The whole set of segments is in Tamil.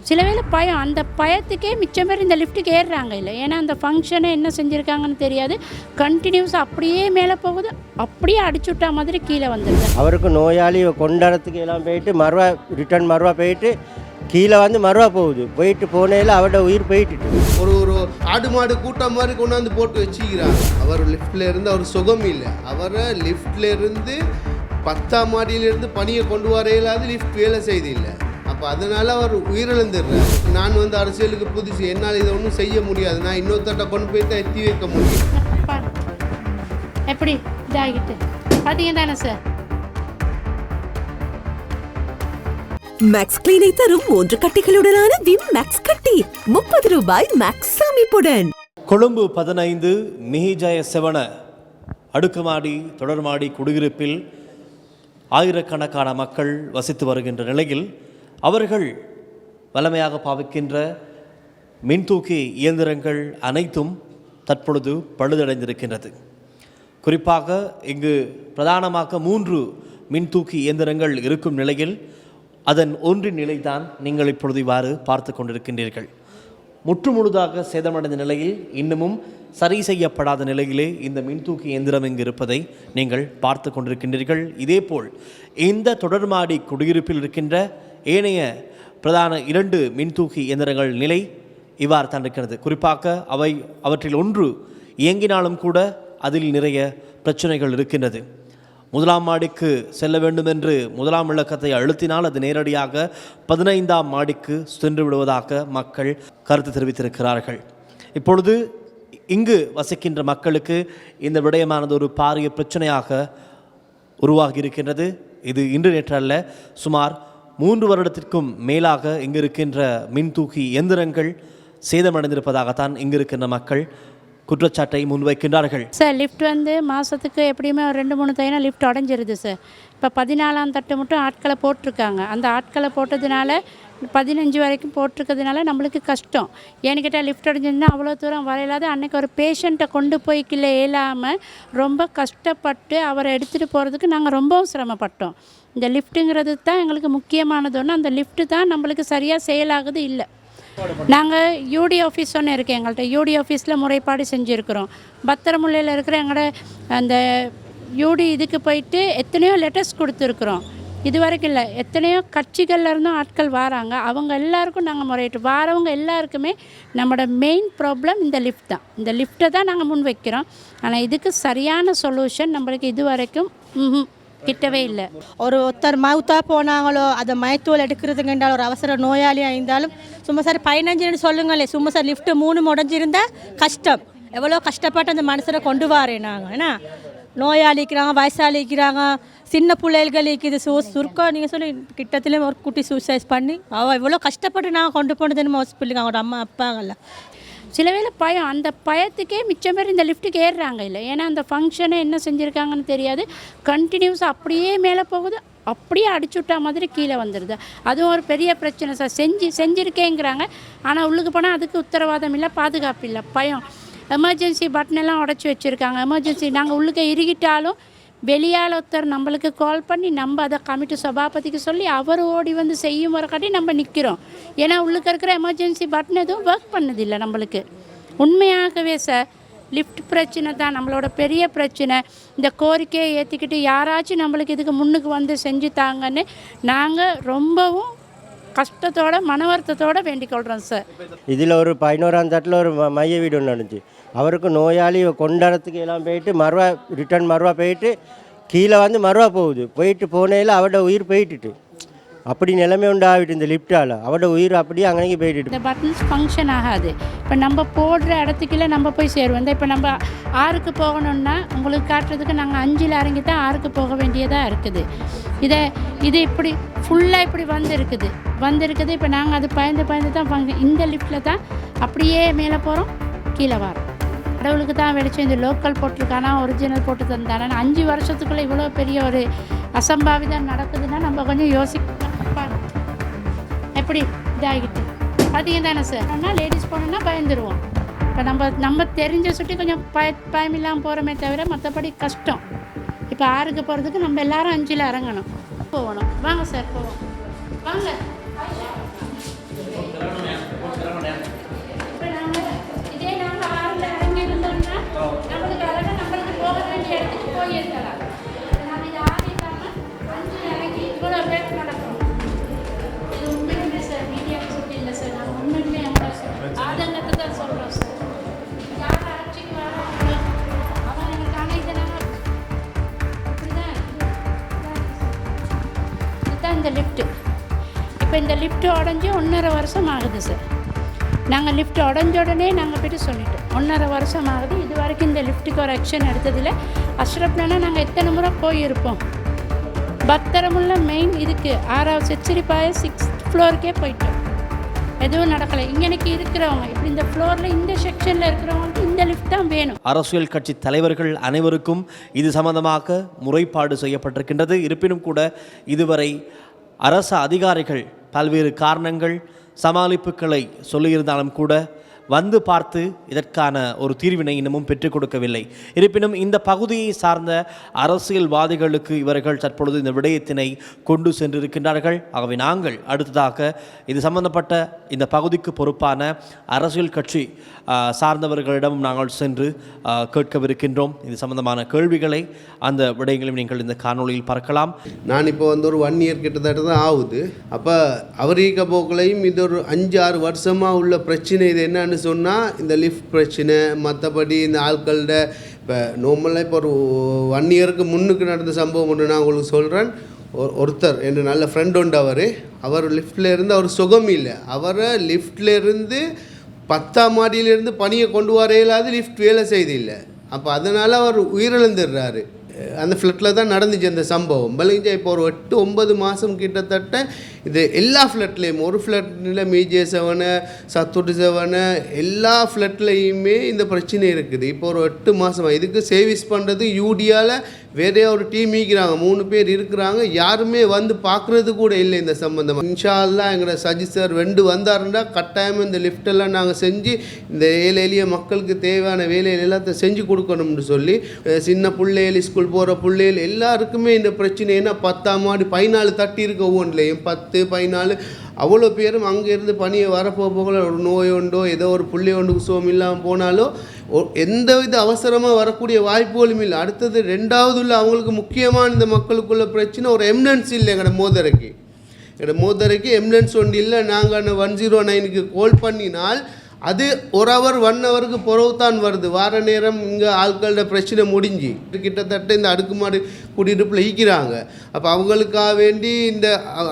சில வேளை பயம், அந்த பயத்துக்கே மிச்சம் பேர் இந்த லிஃப்ட்டுக்கு ஏறுறாங்க இல்லை. ஏன்னா அந்த ஃபங்க்ஷனை என்ன செஞ்சுருக்காங்கன்னு தெரியாது, கண்டினியூஸாக அப்படியே மேலே போகுது, அப்படியே அடிச்சு விட்டா மாதிரி கீழே வந்துடுது. அவருக்கு நோயாளி கொண்டாடத்துக்கு எல்லாம் போயிட்டு மறுவா ரிட்டர்ன் மறுவா போயிட்டு கீழே வந்து மறுவா போயிட்டு போனதில் அவரோட உயிர் போயிட்டு ஒரு ஆடு மாடு கூட்டம் மாதிரி கொண்டாந்து போட்டு வச்சுக்கிறாங்க. அவர் லிஃப்டில் இருந்து அவர் சுகம் இல்லை, அவரை லிஃப்டில் இருந்து 10ஆம் மாடியிலிருந்து பணியை கொண்டு வரையிலாது லிஃப்ட் வேலை செய்தில்லை. அப்போ அதனால் அவர் உயிரிழந்துடுறார். நான் அரசியலுக்கு புதுசு, என்னால் இதை ஒன்றும் செய்ய முடியாது, நான் இன்னொருத்தட்ட கொண்டு போய் தான் எத்தி வைக்க முடியும். எப்படி இதாகிட்டு பார்த்தீங்க தானே சார். மேக்ஸ் கிளீனை தரும் 3 கட்டிகளுடனான விம் மேக்ஸ் கட்டி ₹30 மேக்ஸ் சாமிப்புடன். கொழும்பு 15 மிஹிஜய செவன அடுக்குமாடி தொடர்மாடி குடியிருப்பில் ஆயிரக்கணக்கான மக்கள் வசித்து வருகின்ற நிலையில் அவர்கள் வலிமையாக பாவிக்கின்ற மின்தூக்கி இயந்திரங்கள் அனைத்தும் தற்பொழுது பழுதடைந்திருக்கின்றது. குறிப்பாக இங்கு பிரதானமாக 3 மின்தூக்கி இயந்திரங்கள் இருக்கும் நிலையில் அதன் ஒன்றின் நிலைதான் நீங்கள் இப்பொழுது இவ்வாறு பார்த்து கொண்டிருக்கின்றீர்கள். முற்றுமுழுதாக சேதமடைந்த நிலையில் இன்னமும் சரி செய்யப்படாத நிலையிலே இந்த மின்தூக்கி இயந்திரம் இங்கு இருப்பதை நீங்கள் பார்த்து கொண்டிருக்கின்றீர்கள். இதேபோல் இந்த தொடர்மாடி குடியிருப்பில் இருக்கின்ற ஏனைய பிரதான 2 மின்தூக்கி இயந்திரங்கள் நிலை இவ்வாறு தான் இருக்கிறது. குறிப்பாக அவற்றில் ஒன்று இயங்கினாலும் கூட அதில் நிறைய பிரச்சனைகள் இருக்கின்றது. 1ஆம் மாடிக்கு செல்ல வேண்டும் என்று 1ஆம் இலக்கத்தை அழுத்தினால் அது நேரடியாக 15ஆம் மாடிக்கு சென்று விடுவதாக மக்கள் கருத்து தெரிவித்திருக்கிறார்கள். இப்பொழுது இங்கு வசிக்கின்ற மக்களுக்கு இந்த விடயமானது ஒரு பாரிய பிரச்சனையாக உருவாகி இருக்கின்றது. இது இன்று நேற்று அல்ல, சுமார் 3 வருடத்திற்கும் மேலாக இங்கு இருக்கின்ற மின்தூக்கி இயந்திரங்கள் சேதமடைந்திருப்பதாகத்தான் இங்கு இருக்கின்ற மக்கள் குற்றச்சாட்டை முன்வைக்கின்றார்கள். சார் லிஃப்ட் மாதத்துக்கு எப்படியுமே ஒரு 2-3 தைனா லிஃப்ட் உடஞ்சிருது சார். இப்போ 14ஆம் தட்டு மட்டும் ஆட்களை போட்டிருக்காங்க. அந்த ஆட்களை போட்டதுனால 15 வரைக்கும் போட்டிருக்கிறதுனால நம்மளுக்கு கஷ்டம். ஏன்னு கேட்டால் லிஃப்ட் உடஞ்சிருந்தா அவ்வளோ தூரம் வரையில்லாத அன்றைக்கி ஒரு பேஷண்ட்டை கொண்டு போய் கீழே இயலாமல் ரொம்ப கஷ்டப்பட்டு அவரை எடுத்துகிட்டு போகிறதுக்கு நாங்கள் ரொம்பவும் சிரமப்பட்டோம். இந்த லிஃப்ட்டுங்கிறது தான் எங்களுக்கு முக்கியமானது ஒன்று. அந்த லிஃப்ட்டு தான் நம்மளுக்கு சரியாக செயலாகுது இல்லை. நாங்கள் யூடி ஆஃபீஸ் ஒன்று இருக்குது எங்கள்கிட்ட. யூடி ஆஃபீஸில் முறைப்பாடு செஞ்சுருக்கிறோம். பத்திரமுல்லையில் இருக்கிற எங்களோட அந்த யூடி இதுக்கு போயிட்டு எத்தனையோ லெட்டர்ஸ் கொடுத்துருக்குறோம். இது வரைக்கும் இல்லை, எத்தனையோ கட்சிகள்லேருந்தும் ஆட்கள் வராங்க. அவங்க எல்லாருக்கும் நாங்கள் முறையிட்டு வாரவங்க எல்லாருக்குமே நம்மளோட மெயின் ப்ராப்ளம் இந்த லிஃப்ட் தான். இந்த லிஃப்ட்டை தான் நாங்கள் முன் வைக்கிறோம். ஆனால் இதுக்கு சரியான சொல்யூஷன் நம்மளுக்கு இது வரைக்கும் கிட்டவே இல்லை. ஒருத்தர் மவுத்தா போனாங்களோ அதை மயத்தூள் எடுக்கிறதுங்கன்றால் ஒரு அவசர நோயாளியாக இருந்தாலும் சும்மா சார் 15 சொல்லுங்களே, சும்மா சார் லிஃப்ட்டு 3 முடஞ்சிருந்தால் கஷ்டம். எவ்வளோ கஷ்டப்பட்டு அந்த மனுஷரை கொண்டு வரேன் நாங்கள். ஏன்னா நோயாளிக்கிறாங்க, வயசாளிக்கிறாங்க, சின்ன பிள்ளைகள் இருக்குது. சுருக்கம் நீங்கள் சொல்லி கிட்டத்துலேயும் ஒரு குட்டி சூசைஸ் பண்ணி அவள் எவ்வளோ கஷ்டப்பட்டு நாங்கள் கொண்டு போனதுன்னு ஹாஸ்பிட்டலுக்கு அவங்களோட அம்மா அப்பாங்கள்ல. சில வேளை பயம், அந்த பயத்துக்கே மிச்சம் பேர் இந்த லிஃப்ட்டுக்கு ஏறுறாங்க இல்லை. ஏன்னா அந்த ஃபங்க்ஷனை என்ன செஞ்சுருக்காங்கன்னு தெரியாது, கண்டினியூஸாக அப்படியே மேலே போகுது, அப்படியே அடிச்சு விட்டா மாதிரி கீழே வந்துடுது. அதுவும் ஒரு பெரிய பிரச்சனை சார். செஞ்சுருக்கேங்கிறாங்க, ஆனால் உள்ளுக்கு போனால் அதுக்கு உத்தரவாதம் இல்லை, பாதுகாப்பு இல்லை, பயம். எமர்ஜென்சி பட்டனெல்லாம் உடச்சி வச்சுருக்காங்க. எமர்ஜென்சி நாங்கள் உள்ளுக்க இறுகிட்டாலும் வெளியால் ஒருத்தர் நம்மளுக்கு கால் பண்ணி நம்ம அதை கமிட்டி சபாபதிக்கு சொல்லி அவர் ஓடி செய்யும் வரக்காட்டி நம்ம நிற்கிறோம். ஏன்னா உள்ளுக்க இருக்கிற எமர்ஜென்சி பட்டன் எதுவும் ஒர்க் பண்ணதில்லை நம்மளுக்கு. உண்மையாகவே சார் லிஃப்ட் பிரச்சனை தான் நம்மளோட பெரிய பிரச்சனை. இந்த கோரிக்கையை ஏற்றிக்கிட்டு யாராச்சும் நம்மளுக்கு இதுக்கு முன்னுக்கு செஞ்சு தாங்கன்னு நாங்கள் ரொம்பவும் கஷ்டத்தோட மன வருத்தத்தோடு வேண்டிக் கொள்கிறோம் சார். இதில் ஒரு 11ஆம் தட்டில் ஒரு மைய வீடு ஒன்று நடந்துச்சு. அவருக்கு நோயாளி கொண்டாடத்துக்கு எல்லாம் போயிட்டு ரிட்டர்ன் மறுவா போயிட்டு கீழே வந்து மறுவா போயிட்டு போனதில் அவரோட உயிர் போயிட்டு அப்படி நிலைமை உண்டாகிட்டு இந்த லிஃப்டால் அவரோட உயிர் அப்படியே அங்கேயும் போயிட்டு. இந்த பட்டன்ஸ் ஃபங்க்ஷன் ஆகாது. இப்போ நம்ம போடுற இடத்துக்குள்ள நம்ம போய் சேருவோம். இப்போ நம்ம 6க்கு போகணுன்னா உங்களுக்கு காட்டுறதுக்கு நாங்கள் 5ல் இறங்கி தான் 6க்கு போக வேண்டியதாக இருக்குது. இது இப்படி ஃபுல்லாக இப்படி வந்திருக்குது. இப்போ நாங்கள் அது பயந்து தான் இந்த லிஃப்ட்டில் தான் அப்படியே மேலே போகிறோம், கீழே வரோம். கடவுளுக்கு தான் வெளிச்சம். இந்த லோக்கல் போட்டிருக்கானா ஒரிஜினல் போட்டு தந்தானா 5 வருஷத்துக்குள்ளே இவ்வளோ பெரிய ஒரு அசம்பாவிதம் நடக்குதுன்னா நம்ம கொஞ்சம் யோசிப்பா எப்படி இதாகிட்டு பார்த்தீங்க தானே சார். ஆனால் லேடிஸ் போனோம்னா பயந்துருவோம். இப்போ நம்ம தெரிஞ்ச சுட்டி கொஞ்சம் பயம் இல்லாமல் போகிறோமே தவிர மற்றபடி கஷ்டம். இப்போ 6க்கு போகிறதுக்கு நம்ம எல்லாரும் 5ல் இறங்கணும், போகணும். வாங்க சார் போவோம், வாங்க. இந்த லிஃப்ட் உடஞ்சி 1.5 வருஷம் ஆகுது சார். நாங்கள் லிஃப்ட் உடஞ்ச உடனே நாங்கள் போய்ட்டு சொல்லிட்டோம். 1.5 வருஷம் ஆகுது. இது வரைக்கும் இந்த லிஃப்ட்டுக்கு ஒரு ஆக்ஷன் எடுத்ததில் அஷ்ரப்லனா நாங்கள் எத்தனை முறை போயிருப்போம். பத்திரமுள்ள மெயின் இதுக்கு 6வது செச்சுரி பாய 6th ஃப்ளோருக்கே போயிட்டோம். எதுவும் நடக்கலை. இங்கனைக்கு இருக்கிறவங்க இப்படி இந்த ஃப்ளோரில் இந்த செக்ஷனில் இருக்கிறவங்களுக்கு இந்த லிஃப்ட் தான் வேணும். அரசியல் கட்சி தலைவர்கள் அனைவருக்கும் இது சம்பந்தமாக முறைப்பாடு செய்யப்பட்டிருக்கின்றது. இருப்பினும் கூட இதுவரை அரசு அதிகாரிகள் பல்வேறு காரணங்கள் சமாளிப்புகளை சொல்லியிருந்தாலும் கூட வந்து பார்த்து இதற்கான ஒரு தீர்வினை இன்னமும் பெற்றுக் கொடுக்கவில்லை. இருப்பினும் இந்த பகுதியை சார்ந்த அரசியல்வாதிகளுக்கு இவர்கள் தற்பொழுது இந்த விடயத்தினை கொண்டு சென்றிருக்கின்றார்கள். ஆகவே நாங்கள் அடுத்ததாக இது சம்பந்தப்பட்ட இந்த பகுதிக்கு பொறுப்பான அரசியல் கட்சி சார்ந்தவர்களிடம் நாங்கள் சென்று கேட்கவிருக்கின்றோம். இது சம்பந்தமான கேள்விகளை அந்த விடயங்களையும் நீங்கள் இந்த காணொளியில் பார்க்கலாம். நான் இப்போ வந்து ஒரு 1 இயர் கிட்டத்தட்ட தான் ஆகுது. அப்போ அவரீக போக்களையும் இது ஒரு 5-6 வருஷமாக உள்ள பிரச்சனை. இது என்னன்னு சொன்னால் இந்த லிஃப்ட் பிரச்சனை, மற்றபடி இந்த ஆட்கள்கிட்ட இப்போ நார்மலாக இப்போ ஒரு 1 இயருக்கு முன்னுக்கு நடந்த சம்பவம் ஒன்று நான் உங்களுக்கு சொல்கிறேன். ஒருத்தர் என் நல்ல ஃப்ரெண்ட் உண்டு. அவர் லிஃப்டில் இருந்து அவர் சுகம் இல்லை. அவரை லிஃப்டில் இருந்து 10ஆம் மாடியிலேருந்து பணியை கொண்டு வரையிலாது லிஃப்ட் வேலை செய்தில்லை. அப்போ அதனால் அவர் உயிரிழந்துடுறாரு. அந்த ஃப்ளட்டில் தான் நடந்துச்சு அந்த சம்பவம். பலிஞ்சா இப்போ ஒரு 8-9 மாதம் கிட்டத்தட்ட இது எல்லா ஃப்ளட்லேயும், ஒரு ஃப்ளட்டில் மீஜே 7 சத்துட்டு 7 எல்லா ஃப்ளட்லேயுமே இந்த பிரச்சனை இருக்குது. இப்போ ஒரு 8 மாதமாக இதுக்கு சர்வீஸ் பண்ணுறது யூடியாவில் வேறே ஒரு டீம் ஈக்கிறாங்க. 3 பேர் இருக்கிறாங்க. யாருமே வந்து பார்க்குறது கூட இல்லை இந்த சம்பந்தமாக. இன்ஷா அல்லாஹ் எங்களோட சஜி சார் 2 வந்தாருன்னா கட்டாயமாக இந்த லிஃப்டெல்லாம் நாங்கள் செஞ்சு இந்த எளிய மக்களுக்கு தேவையான வேலைகள் எல்லாத்தையும் செஞ்சு கொடுக்கணும்னு சொல்லி சின்ன பிள்ளைகள், ஸ்கூல் போகிற பிள்ளைகள் எல்லாருக்குமே இந்த பிரச்சனை. ஏன்னா 10ஆம் மாடி 14 தட்டி இருக்க ஒவ்வொன்றிலையும் 10-14 அவ்வளோ பேரும் அங்கேருந்து பணியை வரப்போகல ஒரு நோய் உண்டோ ஏதோ ஒரு புள்ளி ஒன்றுக்கு சோம் இல்லாமல் போனாலோ எந்த வித அவசரமாக வரக்கூடிய வாய்ப்புகளும் இல்லை. அடுத்தது 2வது உள்ள அவங்களுக்கு முக்கியமான இந்த மக்களுக்குள்ள பிரச்சனை ஒரு எம்னன்ஸ் இல்லை. எங்களோட மோதரைக்கு எம்னன்ஸ் ஒன்று இல்லை. நாங்கள் 109க்கு கால் பண்ணினால் அது 1 ஹவர் 1 ஹவருக்கு பிறகு தான் வருது. வார நேரம் இங்கே ஆட்களோட பிரச்சனை முடிஞ்சு கிட்டத்தட்ட இந்த அடுக்குமாடி குடியிருப்பில் ஈக்கிறாங்க. அப்போ அவங்களுக்காக வேண்டி இந்த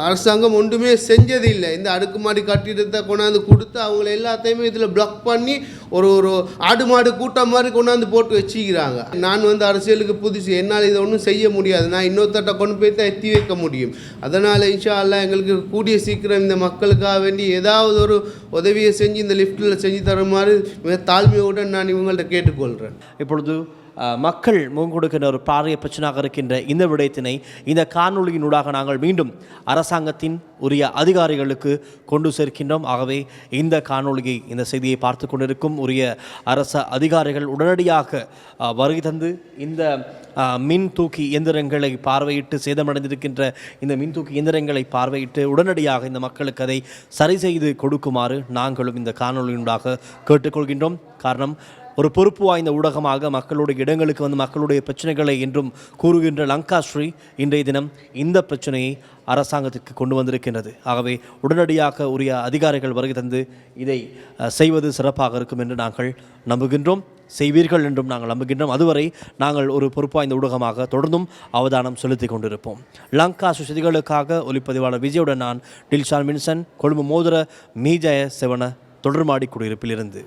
அரசாங்கம் ஒன்றுமே செஞ்சதில்லை. இந்த அடுக்குமாடி கட்டிடத்தை கொண்டாந்து கொடுத்து அவங்கள எல்லாத்தையுமே இதில் பிளாக் பண்ணி ஒரு ஆடு மாடு கூட்டம் மாதிரி கொண்டாந்து போட்டு வச்சுக்கிறாங்க. நான் வந்து அரசியலுக்கு புதுசு, என்னால் இதை ஒன்றும் செய்ய முடியாது. நான் இன்னொருத்தட்ட கொண்டு போய் தான் எத்தி வைக்க முடியும். அதனால் இன்ஷா அல்லாஹ் எங்களுக்கு கூடிய சீக்கிரம் இந்த மக்களுக்காக வேண்டி ஏதாவது ஒரு உதவியை செஞ்சு இந்த லிஃப்ட்டில் செஞ்சு தருமாறு மிக தாழ்மையுடன் நான் இவங்கள்ட்ட கேட்டுக்கொள்கிறேன். இப்பொழுது மக்கள் முன்கொடுக்கின்ற ஒரு பாரிய பிரச்சனையாக இருக்கின்ற இந்த விடயத்தினை இந்த காணொளியினூடாக நாங்கள் மீண்டும் அரசாங்கத்தின் உரிய அதிகாரிகளுக்கு கொண்டு சேர்க்கின்றோம். ஆகவே இந்த காணொளியை, இந்த செய்தியை பார்த்து கொண்டிருக்கும் உரிய அரச அதிகாரிகள் உடனடியாக வருகை தந்து இந்த மின் தூக்கி இயந்திரங்களை பார்வையிட்டு, சேதமடைந்திருக்கின்ற இந்த மின் தூக்கி இயந்திரங்களை பார்வையிட்டு உடனடியாக இந்த மக்களுக்கு அதை சரி செய்து கொடுக்குமாறு நாங்களும் இந்த காணொளியினூடாக கேட்டுக்கொள்கின்றோம். காரணம், ஒரு பொறுப்பு வாய்ந்த ஊடகமாக மக்களுடைய இடங்களுக்கு வந்து மக்களுடைய பிரச்சனைகளை என்றும் கூறுகின்ற லங்காஸ்ரீ இன்றைய தினம் இந்த பிரச்சனையை அரசாங்கத்திற்கு கொண்டு வந்திருக்கின்றது. ஆகவே உடனடியாக உரிய அதிகாரிகள் வருகை தந்து இதை செய்வது சிறப்பாக இருக்கும் என்று நாங்கள் நம்புகின்றோம். செய்வீர்கள் என்றும் நாங்கள் நம்புகின்றோம். அதுவரை நாங்கள் ஒரு பொறுப்பு வாய்ந்த ஊடகமாக தொடர்ந்தும் அவதானம் செலுத்திக் கொண்டிருப்போம். லங்காஸ்ரீ செய்திகளுக்காக ஒலிப்பதிவாளர் விஜயுடன் நான் டில்ஷான் மின்சன், கொழும்பு மோதிர மீஜய செவன தொடர்மாடி குடியிருப்பிலிருந்து.